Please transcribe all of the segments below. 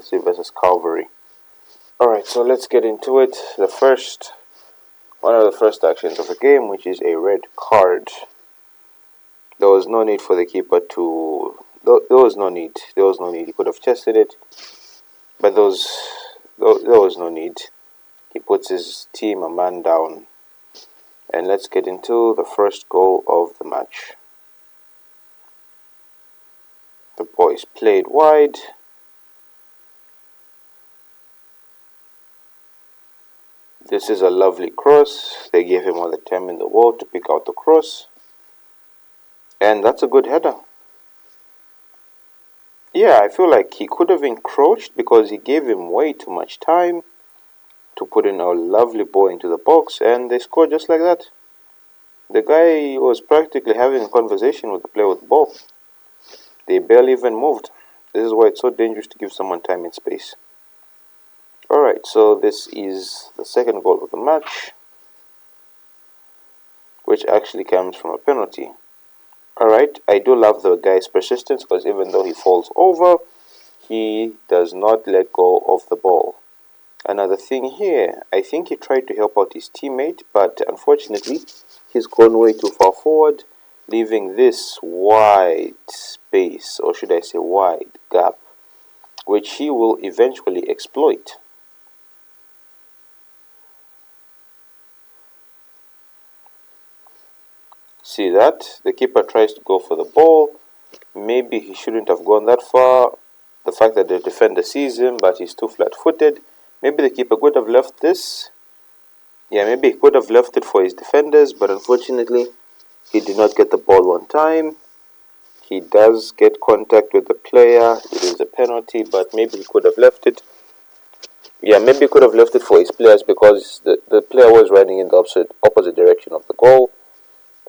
Defensive versus Cavalry. Alright, so let's get into it. One of the first actions of the game, which is a red card. There was no need for the keeper to... There was no need. He could have tested it. But there was no need. He puts his team a man down. And let's get into the first goal of the match. The boys played wide. This is a lovely cross. They gave him all the time in the world to pick out the cross. And that's a good header. Yeah, I feel like he could have encroached because he gave him way too much time to put in a lovely ball into the box, and they scored just like that. The guy was practically having a conversation with the player with the ball. They barely even moved. This is why it's so dangerous to give someone time and space. Alright, so this is the second goal of the match, which actually comes from a penalty. Alright, I do love the guy's persistence because even though he falls over, he does not let go of the ball. Another thing here, I think he tried to help out his teammate, but unfortunately, he's gone way too far forward, leaving this wide space, or should I say wide gap, which he will eventually exploit. See that? The keeper tries to go for the ball. Maybe he shouldn't have gone that far. The fact that the defender sees him, but he's too flat-footed. Maybe the keeper could have left this. Yeah, maybe he could have left it for his defenders, but unfortunately, he did not get the ball on time. He does get contact with the player. It is a penalty, but maybe he could have left it. Yeah, maybe he could have left it for his players because the player was running in the opposite direction of the goal.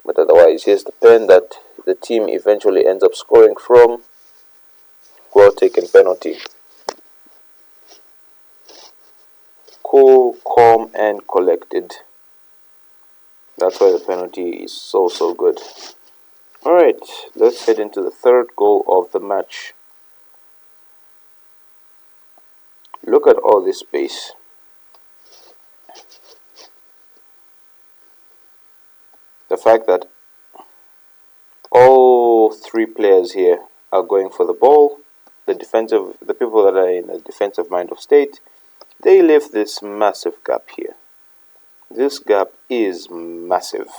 But otherwise, here's the pen that the team eventually ends up scoring from. Well taken penalty. Cool, calm, and collected. That's why the penalty is so good. Alright, let's head into the third goal of the match. Look at all this space. The fact that all three players here are going for the ball, the people that are in a defensive mind of state, they leave this massive gap here. This gap is massive.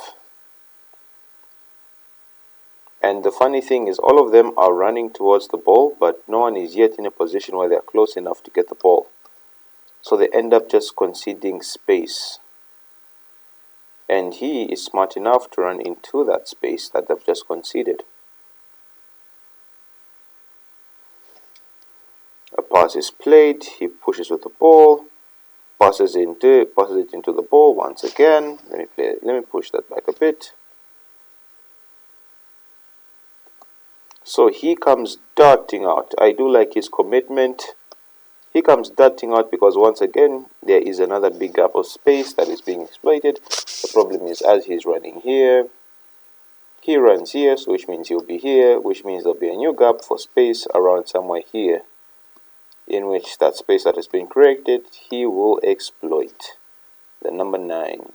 And the funny thing is all of them are running towards the ball, but no one is yet in a position where they are close enough to get the ball. So they end up just conceding space. And he is smart enough to run into that space that they've just conceded. A pass is played, he pushes with the ball, passes it into the ball once again. Let me push that back a bit. So he comes darting out. I do like his commitment. He comes darting out because once again there is another big gap of space that is being exploited. The problem is as he's running here, he runs here, so which means he'll be here, which means there'll be a new gap for space around somewhere here, in which that space that has been created, he will exploit. The number 9.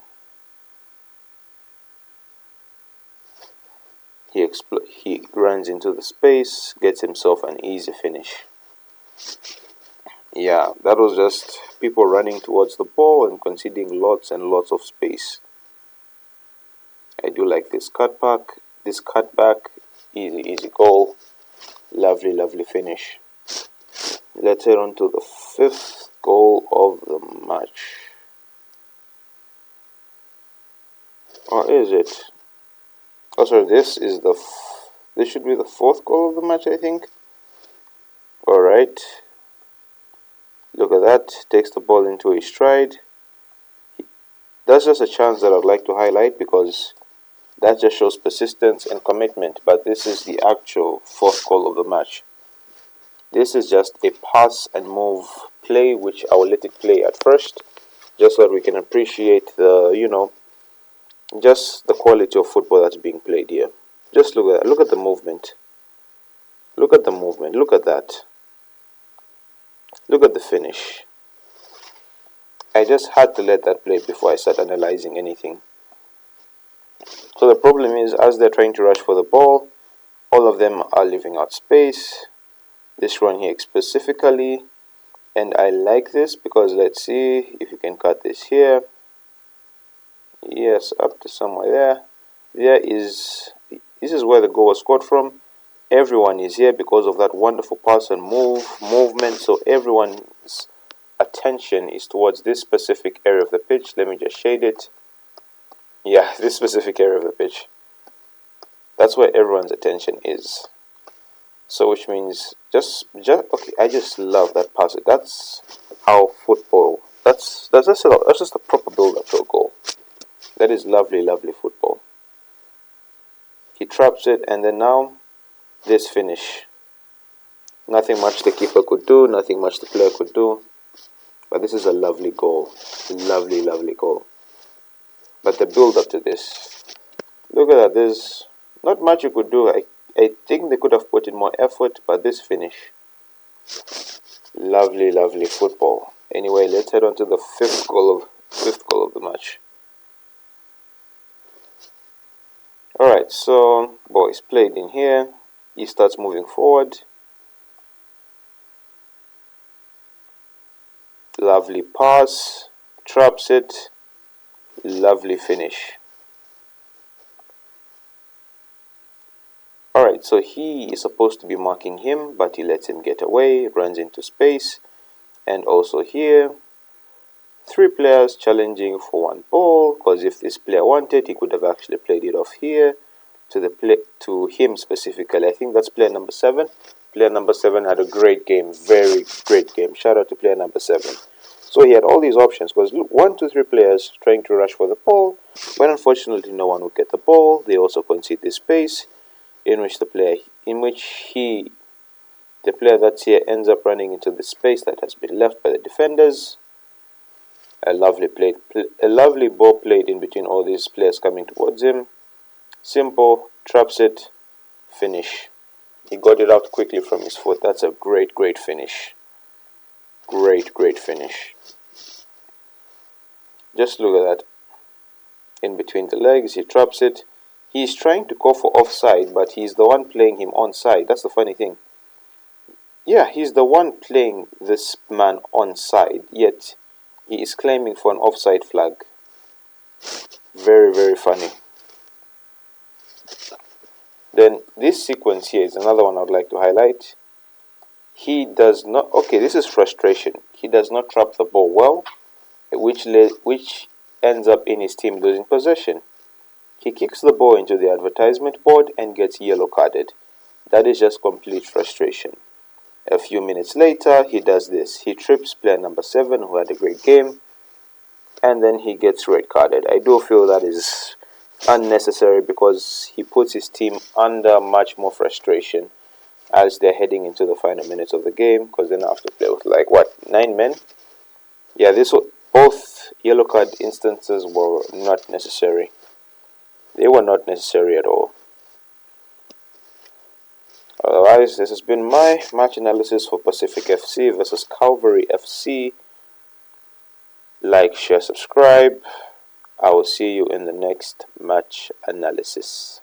He runs into the space, gets himself an easy finish. Yeah, that was just people running towards the ball and conceding lots and lots of space. I do like this cutback, easy goal, lovely finish. Let's head on to the 5th goal of the match. Or is it? Oh, sorry, this should be the 4th goal of the match, I think. Alright. Look at that. Takes the ball into his stride. That's just a chance that I'd like to highlight because that just shows persistence and commitment. But this is the actual 4th goal of the match. This is just a pass and move play, which I will let it play at first, just so that we can appreciate the, just the quality of football that's being played here. Just look at that. Look at the movement. Look at the movement. Look at that. Look at the finish. I just had to let that play before I start analyzing anything. So the problem is, as they're trying to rush for the ball, all of them are leaving out space. This run here specifically, and I like this because let's see if you can cut this here. Yes, up to somewhere there. This is where the goal was scored from. Everyone is here because of that wonderful pass and movement. So everyone's attention is towards this specific area of the pitch. Let me just shade it. Yeah, this specific area of the pitch. That's where everyone's attention is. So which means just okay. I just love that pass. That's how football. That's just a proper build up to a goal. That is lovely, lovely football. He traps it, and then now this finish. Nothing much the keeper could do, nothing much the player could do. But this is a lovely goal. Lovely, lovely goal. But the build up to this. Look at that. There's not much you could do. I think they could have put in more effort, but this finish. Lovely, lovely football. Anyway, let's head on to the fifth goal of the match. Alright, so boys played in here. He starts moving forward. Lovely pass. Traps it. Lovely finish. Alright, so he is supposed to be marking him, but he lets him get away, runs into space. And also here, 3 players challenging for 1 ball, because if this player wanted, he could have actually played it off here to him specifically. I think that's player number 7. Player number 7 had a great game, very great game. Shout out to player number 7. So he had all these options, because 1, 2, 3 players trying to rush for the ball, but unfortunately no one would get the ball. They also concede this space in which the player that's here ends up running into the space that has been left by the defenders. A lovely ball played in between all these players coming towards him. Simple, traps it, finish. He got it out quickly from his foot. That's a great, great finish. Great, great finish. Just look at that. In between the legs, he traps it. He's trying to go for offside, but he's the one playing him onside. That's the funny thing. Yeah, he's the one playing this man onside, yet he is claiming for an offside flag. Very, very funny. Then this sequence here is another one I'd like to highlight. He does not... Okay, this is frustration. He does not trap the ball well, which ends up in his team losing possession. He kicks the ball into the advertisement board and gets yellow carded. That is just complete frustration. A few minutes later, he does this. He trips player number 7, who had a great game, and then he gets red carded. I do feel that is unnecessary because he puts his team under much more frustration as they're heading into the final minutes of the game, because then I have to play with 9 men. Yeah, both yellow card instances were not necessary. They were not necessary at all. Otherwise, this has been my match analysis for Pacific FC versus Cavalry FC. Like, share, subscribe. I will see you in the next match analysis.